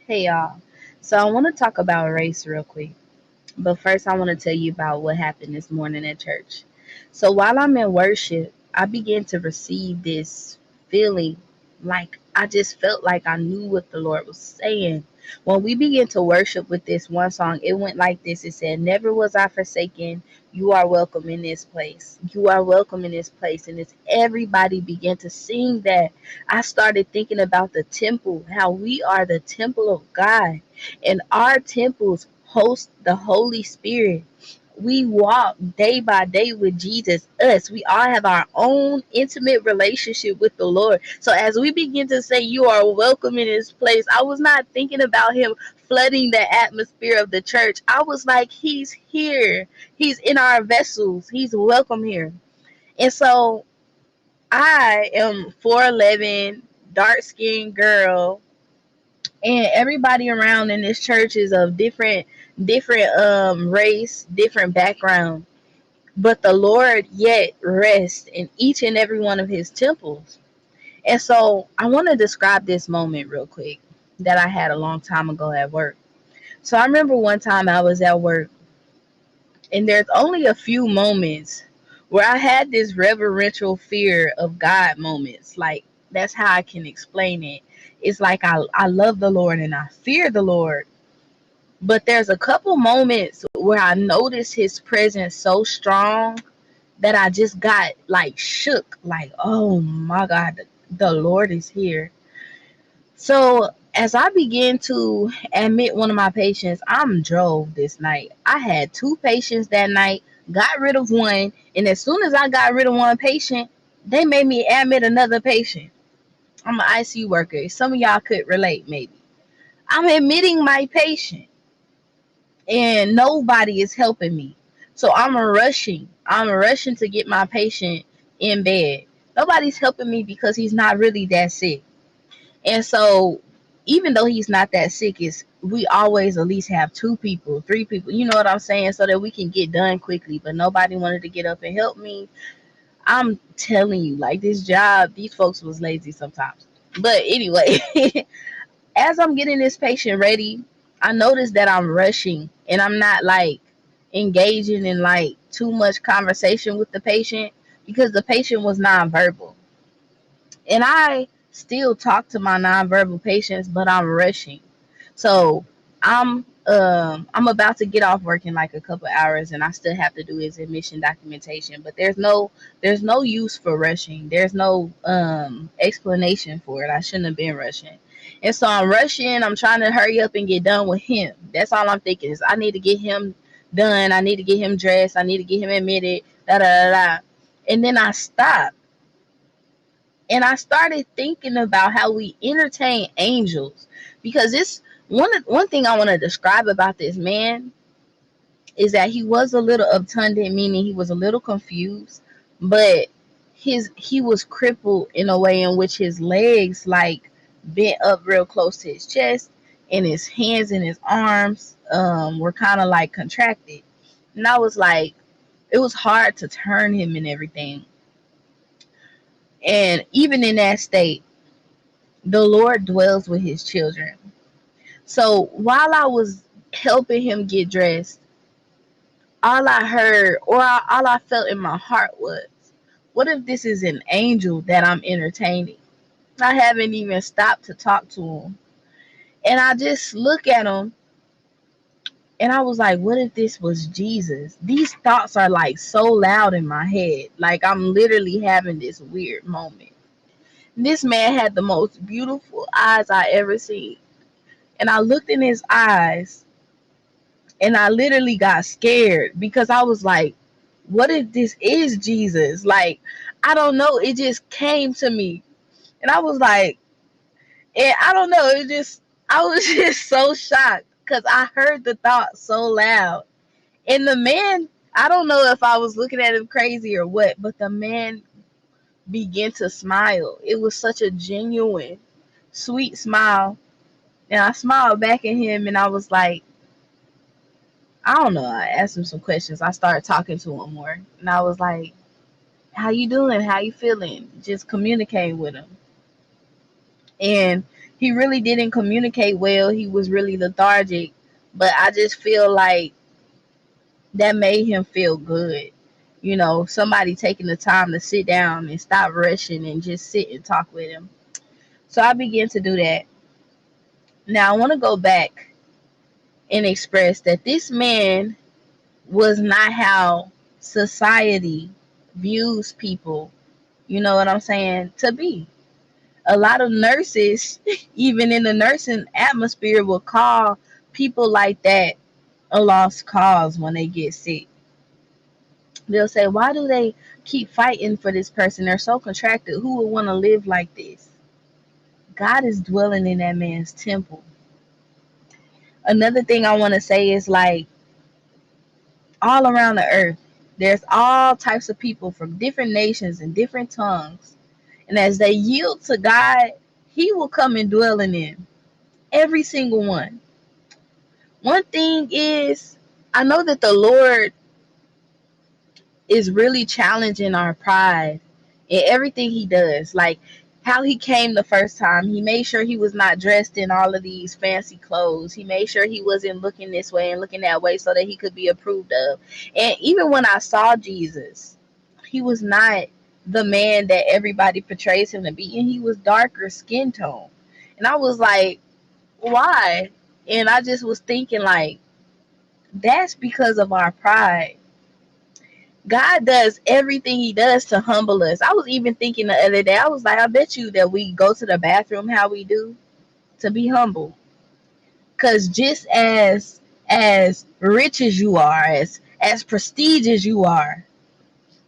Hey y'all. So I want to talk about race real quick. But first I want to tell you about what happened this morning at church. So while I'm in worship, I began to receive this feeling like I just felt like I knew what the Lord was saying. When we began to worship with this one song, it went like this. It said, "Never was I forsaken. You are welcome in this place. You are welcome in this place." And as everybody began to sing that, I started thinking about the temple, how we are the temple of God. And our temples host the Holy Spirit. We walk day by day with Jesus. Us, we all have our own intimate relationship with the Lord. So as we begin to say, "You are welcome in this place," I was not thinking about Him flooding the atmosphere of the church. I was like, He's here. He's in our vessels. He's welcome here. And so I am 4'11", dark skinned girl, and everybody around in this church is of different race, different background, but the Lord yet rests in each and every one of his temples. And so I want to describe this moment real quick that I had a long time ago at work. So I remember one time I was at work, and there's only a few moments where I had this reverential fear of God moments. Like, that's how I can explain it. It's like I love the Lord and I fear the Lord. But there's a couple moments where I noticed his presence so strong that I just got like shook, like, oh my God, the Lord is here. So as I began to admit one of my patients, I'm drove this night. I had two patients that night, got rid of one, and as soon as I got rid of one patient, they made me admit another patient. I'm an ICU worker. Some of y'all could relate, maybe. I'm admitting my patient and nobody is helping me. So I'm rushing. I'm rushing to get my patient in bed. Nobody's helping me because he's not really that sick. And so even though he's not that sick, is we always at least have two people, three people, you know what I'm saying, so that we can get done quickly. But nobody wanted to get up and help me. I'm telling you, like, this job, these folks was lazy sometimes. But anyway, as I'm getting this patient ready, I notice that I'm rushing and I'm not like engaging in like too much conversation with the patient because the patient was nonverbal. And I still talk to my nonverbal patients, but I'm rushing. So I'm about to get off work in like a couple hours, and I still have to do his admission documentation. But there's no use for rushing. There's no explanation for it. I shouldn't have been rushing. And so I'm rushing. I'm trying to hurry up and get done with him. That's all I'm thinking is I need to get him done. I need to get him dressed. I need to get him admitted. Da da da da. And then I stop and I started thinking about how we entertain angels, because this one thing I want to describe about this man is that he was a little obtunded, meaning he was a little confused, but he was crippled in a way in which his legs like bent up real close to his chest, and his hands and his arms were kind of like contracted, and I was like, it was hard to turn him and everything. And even in that state, the Lord dwells with his children. So while I was helping him get dressed, all I heard or all I felt in my heart was, what if this is an angel that I'm entertaining? I haven't even stopped to talk to him. And I just look at him and I was like, what if this was Jesus? These thoughts are like so loud in my head. Like I'm literally having this weird moment. This man had the most beautiful eyes I ever seen. And I looked in his eyes and I literally got scared because I was like, what if this is Jesus? Like, I don't know. It just came to me. And I was like, and I don't know. I was just so shocked because I heard the thought so loud. And the man, I don't know if I was looking at him crazy or what, but the man began to smile. It was such a genuine, sweet smile. And I smiled back at him and I was like, I don't know. I asked him some questions. I started talking to him more. And I was like, how you doing? How you feeling? Just communicating with him. And He really didn't communicate well. He was really lethargic. But I just feel like that made him feel good. You know, somebody taking the time to sit down and stop rushing and just sit and talk with him. So I began to do that. Now I want to go back and express that this man was not how society views people, you know what I'm saying, to be. A lot of nurses, even in the nursing atmosphere, will call people like that a lost cause when they get sick. They'll say, why do they keep fighting for this person? They're so contracted. Who would want to live like this? God is dwelling in that man's temple. Another thing I want to say is like all around the earth, there's all types of people from different nations and different tongues. And as they yield to God, He will come and dwell in them. Every single one. One thing is, I know that the Lord is really challenging our pride in everything He does. Like how He came the first time, He made sure He was not dressed in all of these fancy clothes. He made sure He wasn't looking this way and looking that way so that He could be approved of. And even when I saw Jesus, He was not the man that everybody portrays Him to be, and He was darker skin tone. And I was like, why? And I just was thinking like, that's because of our pride. God does everything He does to humble us. I was even thinking the other day, I was like, I bet you that we go to the bathroom how we do to be humble. Because just as rich as you are, as prestige as you are,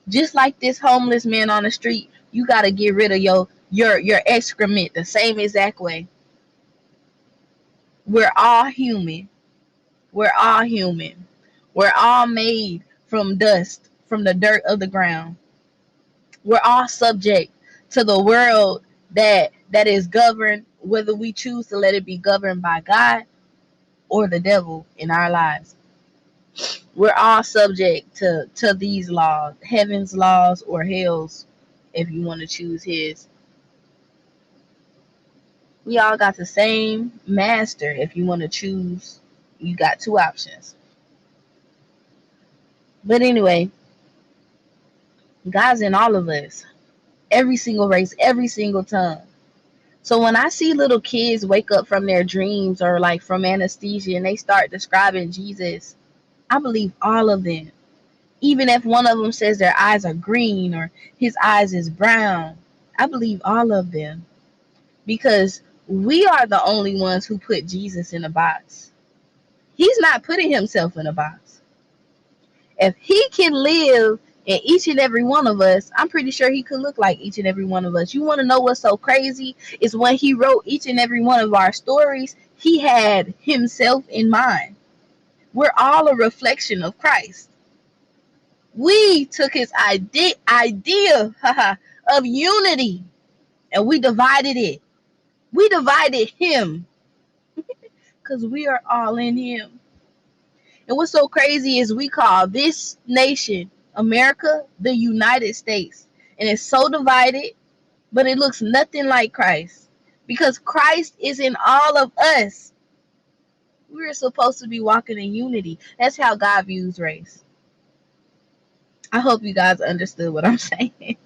just like this homeless man on the street, you got to get rid of your excrement the same exact way. We're all human. We're all human. We're all made from dust, from the dirt of the ground. We're all subject to the world that is governed, whether we choose to let it be governed by God or the devil in our lives. We're all subject to these laws, heaven's laws or hell's, if you want to choose his. We all got the same master. If you want to choose, you got two options. But anyway, God's in all of us, every single race, every single tongue. So when I see little kids wake up from their dreams or like from anesthesia and they start describing Jesus, I believe all of them. Even if one of them says their eyes are green or his eyes is brown, I believe all of them, because we are the only ones who put Jesus in a box. He's not putting himself in a box. If he can live in each and every one of us, I'm pretty sure he could look like each and every one of us. You want to know what's so crazy? Is when he wrote each and every one of our stories, he had himself in mind. We're all a reflection of Christ. We took his idea of unity and we divided it. We divided him because we are all in him. And what's so crazy is we call this nation, America, the United States. And it's so divided, but it looks nothing like Christ. Because Christ is in all of us. We're supposed to be walking in unity. That's how God views race. I hope you guys understood what I'm saying.